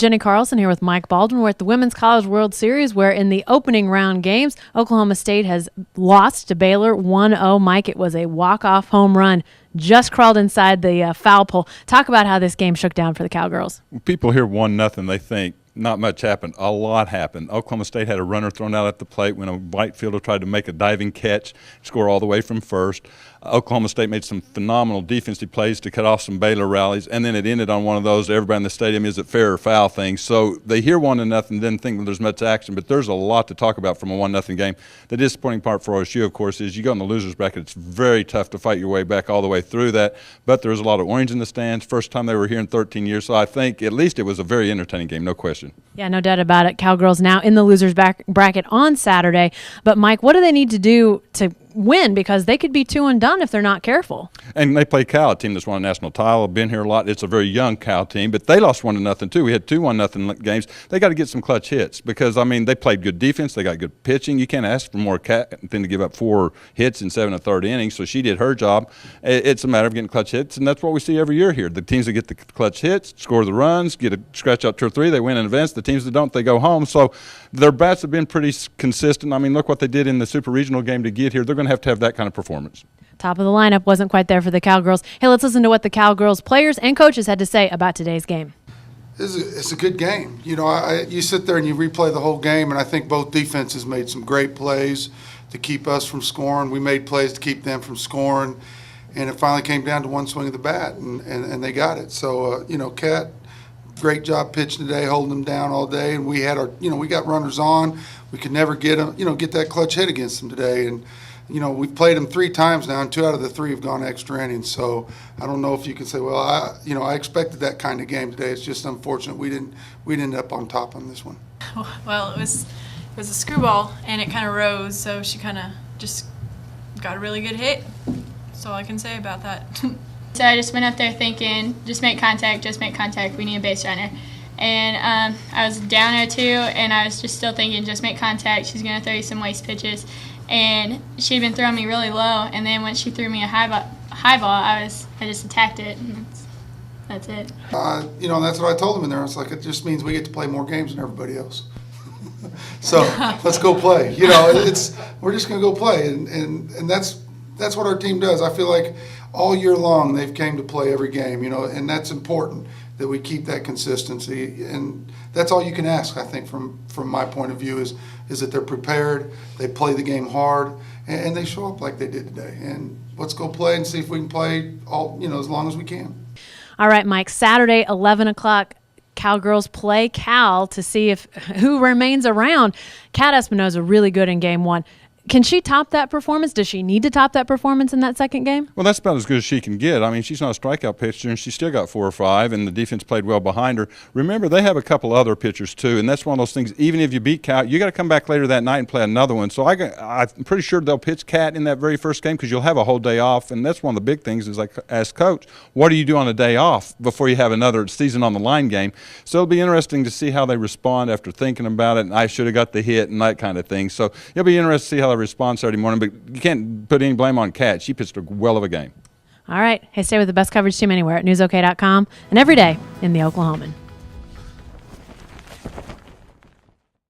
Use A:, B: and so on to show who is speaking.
A: Jenny Carlson here with Mike Baldwin. We're at the Women's College World Series, where in the opening round games, Oklahoma State has lost to Baylor 1-0. Mike, it was a walk-off home run. Just crawled inside the foul pole. Talk about how this game shook down for the Cowgirls.
B: People hear 1-0, they think not much happened. A lot happened. Oklahoma State had a runner thrown out at the plate when a right fielder tried to make a diving catch, score all the way from first. Oklahoma State made some phenomenal defensive plays to cut off some Baylor rallies, and then it ended on one of those everybody in the stadium, is it fair or foul things. So they hear 1-0, didn't think that there's much action, but there's a lot to talk about from a 1-0 game. The disappointing part for OSU, of course, is you go in the loser's bracket. It's very tough to fight your way back all the way through that, but there's a lot of orange in the stands. First time they were here in 13 years, so I think at least it was a very entertaining game, no question.
A: Yeah, no doubt about it. Cowgirls now in the loser's bracket on Saturday. But, Mike, what do they need to do to win? Because they could be 2-done if they're not careful.
B: And they play Cal, a team that's won a national title, been here a lot. It's a very young Cal team, but they lost 1-0 too. We had 2 1-0 games. They got to get some clutch hits because, I mean, they played good defense. They got good pitching. You can't ask for more Cat than to give up 4 hits in 7 1/3 innings, so she did her job. It's a matter of getting clutch hits, and that's what we see every year here. The teams that get the clutch hits, score the runs, get a scratch out 2 or 3, they win in advance. The teams that don't, they go home. So their bats have been pretty consistent. I mean, look what they did in the super regional game to get here. They're going to have that kind of performance.
A: Top of the lineup wasn't quite there for the Cowgirls. Hey, let's listen to what the Cowgirls players and coaches had to say about today's game.
C: It's a good game. You know, you sit there and you replay the whole game, and I think both defenses made some great plays to keep us from scoring. We made plays to keep them from scoring, and it finally came down to one swing of the bat, and they got it. So, you know, Kat, great job pitching today, holding them down all day, and we had we got runners on. We could never get them, get that clutch hit against them today, and we've played them 3 times now, and 2 out of the 3 have gone extra innings. So I don't know if you can say, well, I expected that kind of game today. It's just unfortunate we didn't end up on top on this one.
D: Well, it was a screwball, and it kind of rose, so she kind of just got a really good hit. That's all I can say about that.
E: So I just went up there thinking, just make contact, we need a base runner. And I was down 0-2, and I was just still thinking, just make contact, she's going to throw you some waste pitches. And she'd been throwing me really low, and then when she threw me a high ball, I just attacked it, and that's it.
C: And that's what I told them in there. It's like, it just means we get to play more games than everybody else. So let's go play. We're just going to go play, and that's what our team does. I feel like all year long they've came to play every game, and that's important that we keep that consistency, and that's all you can ask, I think, from my point of view is that they're prepared, they play the game hard, and they show up like they did today. And let's go play and see if we can play all as long as we can.
A: All right, Mike, Saturday, 11 o'clock, Cowgirls play Cal to see who remains around. Kat Espinoza really good in game 1. Can she top that performance? Does she need to top that performance in that second game?
B: Well, that's about as good as she can get. I mean, she's not a strikeout pitcher, and she still got 4 or 5, and the defense played well behind her. Remember, they have a couple other pitchers, too, and that's one of those things. Even if you beat Cal, you got to come back later that night and play another one. So I'm pretty sure they'll pitch Kat in that very first game because you'll have a whole day off, and that's one of the big things is I ask Coach, what do you do on a day off before you have another season-on-the-line game? So it'll be interesting to see how they respond after thinking about it, and I should have got the hit and that kind of thing. So it'll be interesting to see how they respond Saturday morning, but you can't put any blame on Kat. She pitched a well of a game.
A: All right. Hey, stay with the best coverage team anywhere at newsok.com and every day in the Oklahoman.